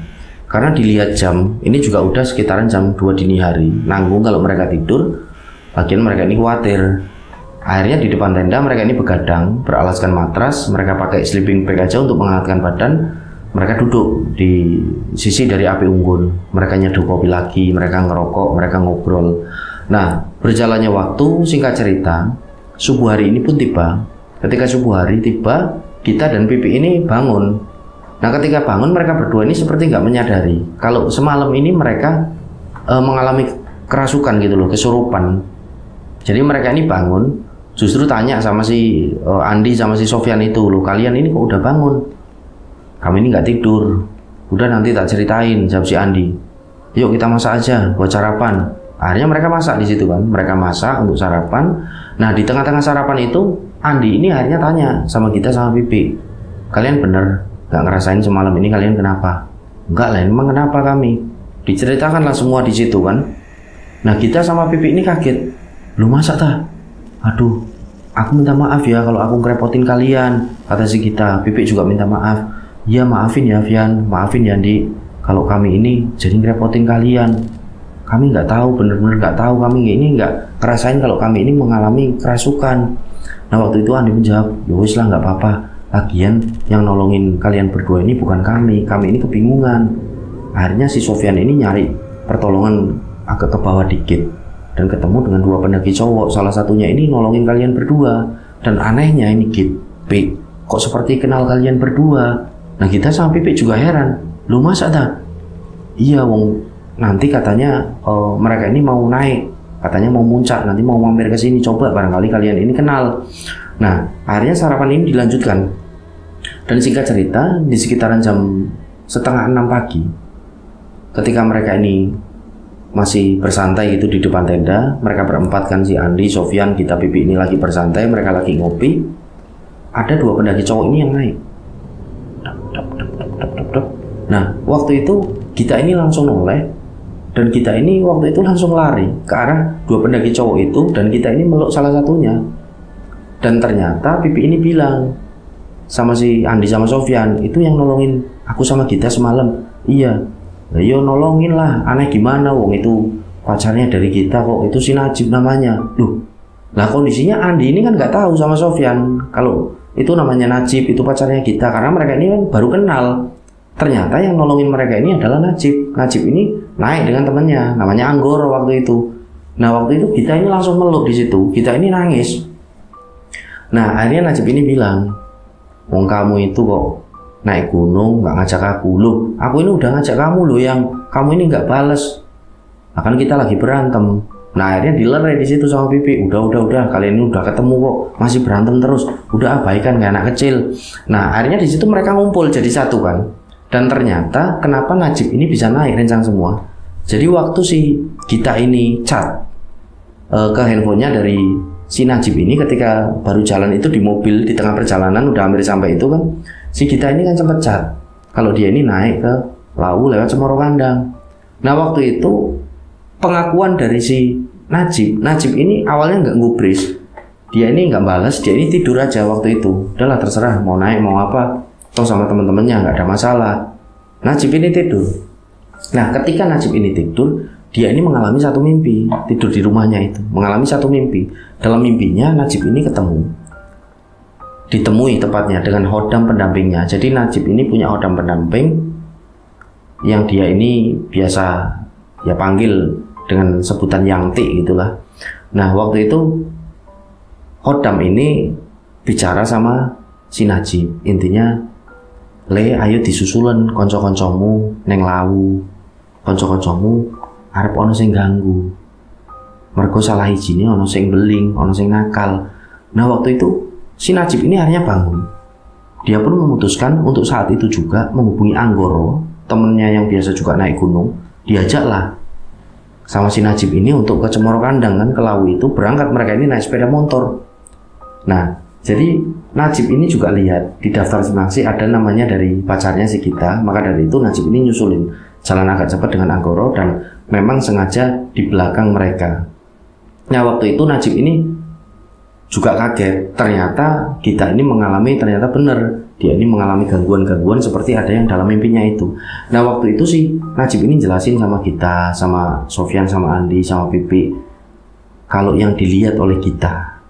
Karena dilihat jam, ini juga udah sekitaran jam 2 dini hari. Nanggung kalau mereka tidur, bagian mereka ini khawatir. Akhirnya di depan tenda mereka ini begadang, beralaskan matras, mereka pakai sleeping bag aja untuk menghangatkan badan. Mereka duduk di sisi dari api unggun. Mereka nyeduh kopi lagi, mereka ngerokok, mereka ngobrol. Nah, berjalannya waktu, singkat cerita, subuh hari ini pun tiba. Ketika subuh hari tiba, Gita dan Pipi ini bangun. Nah ketika bangun mereka berdua ini seperti nggak menyadari kalau semalam ini mereka mengalami kerasukan gitu loh, kesurupan. Jadi mereka ini bangun justru tanya sama si Andi sama si Sofyan itu, loh kalian ini kok udah bangun? Kami ini nggak tidur. Udah nanti tak ceritain, jawab si Andi. Yuk kita masak aja buat sarapan. Akhirnya mereka masak di situ kan, mereka masak untuk sarapan. Nah di tengah-tengah sarapan itu Andi ini akhirnya tanya sama kita sama Pipi, kalian bener gak ngerasain semalam ini kalian kenapa? Enggak lah, emang kenapa kami? Diceritakanlah semua di situ kan. Nah kita sama Pipi ini kaget. Lu masa tak? Aduh, aku minta maaf ya kalau aku ngerepotin kalian, kata si Gita. Pipi juga minta maaf. Ya maafin ya Vian, maafin ya Andi, kalau kami ini jadi ngerepotin kalian. Kami nggak tahu, bener-bener nggak tahu, kami ini nggak ngerasain kalau kami ini mengalami kerasukan. Nah waktu itu Andi menjawab, ya wis lah nggak apa-apa. Lagian yang nolongin kalian berdua ini bukan kami ini kebingungan. Akhirnya si Sofyan ini nyari pertolongan agak ke bawah dikit dan ketemu dengan 2 pendaki cowok. Salah satunya ini nolongin kalian berdua. Dan anehnya ini Pipi, kok seperti kenal kalian berdua. Nah kita sama Pipi juga heran, lu masa tak? Iya wong, nanti katanya mereka ini mau naik, katanya mau muncak, nanti mau mampir ke sini, coba barangkali kalian ini kenal. Nah, akhirnya sarapan ini dilanjutkan. Dan singkat cerita, di sekitaran jam 5:30 pagi, ketika mereka ini masih bersantai gitu di depan tenda, mereka berempat kan, si Andi, Sofyan, Gita, Pipi ini lagi bersantai, mereka lagi ngopi. Ada 2 pendaki cowok ini yang naik. Nah, waktu itu Gita ini langsung noleh, dan Gita ini waktu itu langsung lari ke arah 2 pendaki cowok itu, dan Gita ini meluk salah satunya. Dan ternyata Pipi ini bilang sama si Andi sama Sofyan, itu yang nolongin aku sama Gita semalam. Iya. Nah, yo nolongin lah, aneh gimana wong itu pacarnya dari kita kok, itu si Najib namanya. Loh, lah kondisinya Andi ini kan nggak tahu sama Sofyan kalau itu namanya Najib, itu pacarnya kita, karena mereka ini kan baru kenal. Ternyata yang nolongin mereka ini adalah Najib. Najib ini naik dengan temannya, namanya Anggoro waktu itu. Nah waktu itu kita ini langsung meluk di situ, kita ini nangis. Nah akhirnya Najib ini bilang, wong kamu itu kok naik gunung nggak ngajak aku. Loh, aku ini udah ngajak kamu loh, yang kamu ini nggak bales. Akan kita lagi berantem. Nah akhirnya dilerai di situ sama Pipi. Udah, kalian ini udah ketemu kok, masih berantem terus. Udah abaikan kayak anak kecil. Nah akhirnya di situ mereka ngumpul jadi satu kan. Dan ternyata kenapa Najib ini bisa naik rencang semua? Jadi waktu si Gita ini chat ke handphonenya dari si Najib ini ketika baru jalan itu di mobil, di tengah perjalanan udah hampir sampai itu kan, si Gita ini kan sempat chat kalau dia ini naik ke Lawu lewat Cemoro Kandang. Nah waktu itu pengakuan dari si Najib ini awalnya nggak ngubris, dia ini nggak balas, dia ini tidur aja waktu itu. Udahlah terserah mau naik mau apa, toh sama teman-temannya nggak ada masalah. Najib ini tidur. Nah ketika Najib ini tidur, dia ini mengalami satu mimpi, tidur di rumahnya itu, mengalami satu mimpi. Dalam mimpinya Najib ini ditemui tepatnya dengan hodam pendampingnya. Jadi Najib ini punya hodam pendamping yang dia ini biasa ya panggil dengan sebutan Yangti gitulah. Nah waktu itu hodam ini bicara sama si Najib, intinya, le ayo disusulan konco-koncomu neng Lawu, konco-koncomu arep ono sing ganggu, mergo salah ijine ono sing beling, ono sing nakal. Nah waktu itu si Najib ini akhirnya bangun. Dia pun memutuskan untuk saat itu juga menghubungi Anggoro, temennya yang biasa juga naik gunung. Diajaklah sama si Najib ini untuk ke Cemoro Kandang kan, ke Lawu itu. Berangkat mereka ini naik sepeda motor. Nah, jadi Najib ini juga lihat di daftar simaksi ada namanya dari pacarnya si Gita. Maka dari itu Najib ini nyusulin jalan agak cepat dengan Anggoro dan memang sengaja di belakang mereka. Nah, waktu itu Najib ini juga kaget. Ternyata Gita ini mengalami, ternyata benar, dia ini mengalami gangguan-gangguan seperti ada yang dalam mimpinya itu. Nah, waktu itu sih Najib ini jelasin sama Gita, sama Sofyan, sama Andi, sama Pipi, kalau yang dilihat oleh Gita,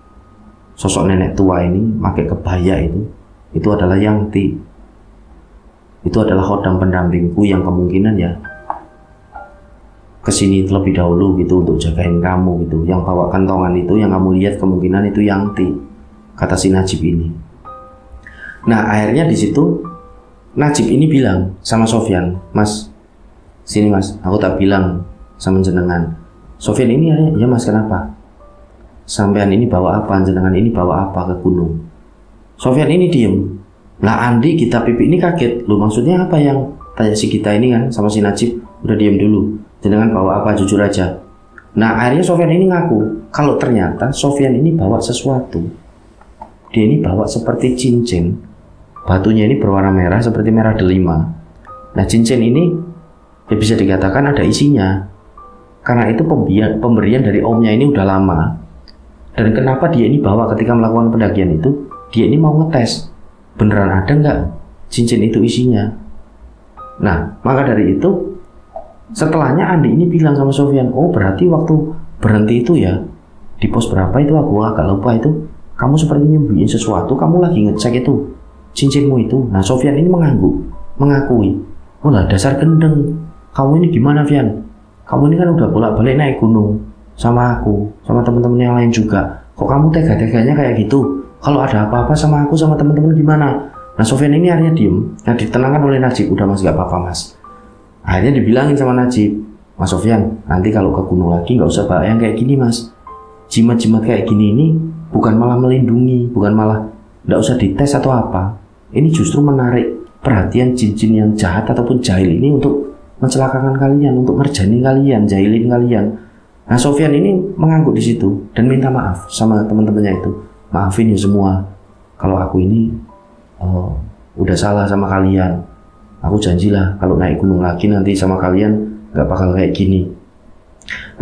sosok nenek tua ini pakai kebaya itu adalah Yangti. Itu adalah khodam pendampingku yang kemungkinan ya kesini terlebih dahulu gitu untuk jagain kamu gitu. Yang bawa kantongan itu yang kamu lihat kemungkinan itu Yangti, kata si Najib ini. Nah, akhirnya di situ Najib ini bilang sama Sofyan, "Mas, sini Mas, aku tak bilang sama jenengan." Sofyan ini ya Mas, kenapa? Sampean ini bawa apa? Jenengan ini bawa apa ke gunung? Sofyan ini diem. Lah Andi, Gita, Pipi ini kaget. Lu maksudnya apa yang tanya si Gita ini kan sama si Najib? Udah diem dulu. Jenengan bawa apa? Jujur aja. Nah, akhirnya Sofyan ini ngaku kalau ternyata Sofyan ini bawa sesuatu. Dia ini bawa seperti cincin. Batunya ini berwarna merah seperti merah delima. Nah, cincin ini ya bisa dikatakan ada isinya. Karena itu pemberian dari omnya ini udah lama. Dan kenapa dia ini bawa ketika melakukan pendakian itu? Dia ini mau ngetes beneran ada nggak cincin itu isinya. Nah, maka dari itu setelahnya Andi ini bilang sama Sofyan, "Oh, berarti waktu berhenti itu ya di pos berapa itu aku agak lupa itu. Kamu seperti nyembunyiin sesuatu, kamu lagi ngecek itu cincinmu itu." Nah, Sofyan ini mengakui, "Oh lah, dasar gendeng. Kamu ini gimana, Fian? Kamu ini kan udah bolak-balik naik gunung sama aku, sama teman-teman yang lain juga. Kok kamu tega-teganya kayak gitu? Kalau ada apa-apa sama aku, sama teman-teman gimana?" Nah, Sofyan ini akhirnya diem. Nah, ditenangkan oleh Najib, "Udah Mas, gak apa-apa Mas." Akhirnya dibilangin sama Najib, "Mas Sofyan, nanti kalau ke gunung lagi gak usah bawa yang kayak gini Mas. Jimat-jimat kayak gini ini bukan malah melindungi, bukan malah gak usah dites atau apa. Ini justru menarik perhatian jin-jin yang jahat ataupun jahil ini untuk mencelakakan kalian, untuk ngerjain kalian, jahilin kalian." Nah, Sofyan ini mengangguk di situ dan minta maaf sama teman-temannya itu. "Maafin ya semua, kalau aku ini udah salah sama kalian. Aku janjilah kalau naik gunung lagi nanti sama kalian gak bakal kayak gini."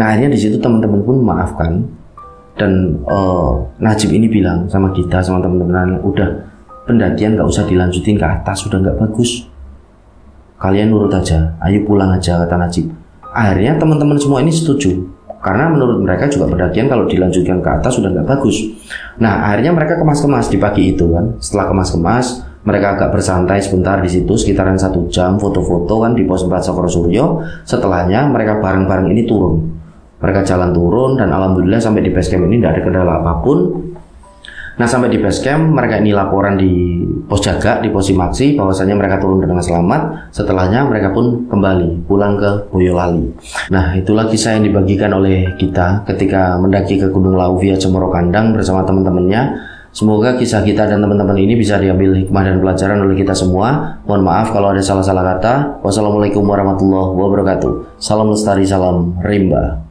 Nah, akhirnya di situ teman-teman pun memaafkan dan Najib ini bilang sama kita, sama teman-teman, "Udah, pendakian gak usah dilanjutin ke atas, sudah gak bagus. Kalian nurut aja, ayo pulang aja," kata Najib. Akhirnya teman-teman semua ini setuju. Karena menurut mereka juga pendakian kalau dilanjutkan ke atas sudah nggak bagus. Nah, akhirnya mereka kemas-kemas di pagi itu kan. Setelah kemas-kemas, mereka agak bersantai sebentar di situ, sekitaran 1 jam, foto-foto kan di pos 4 Sokoro Suryo. Setelahnya mereka bareng-bareng ini turun. Mereka jalan turun dan alhamdulillah sampai di base camp ini tidak ada kendala apapun. Nah, sampai di base camp mereka ini laporan di pos jaga, di pos simaksi bahwasanya mereka turun dengan selamat. Setelahnya mereka pun kembali pulang ke Boyolali. Nah, itulah kisah yang dibagikan oleh kita ketika mendaki ke Gunung Lawu via Cemoro Kandang bersama teman-temannya. Semoga kisah kita dan teman-teman ini bisa diambil hikmah dan pelajaran oleh kita semua. Mohon maaf kalau ada salah-salah kata. Wassalamualaikum warahmatullahi wabarakatuh. Salam lestari, salam rimba.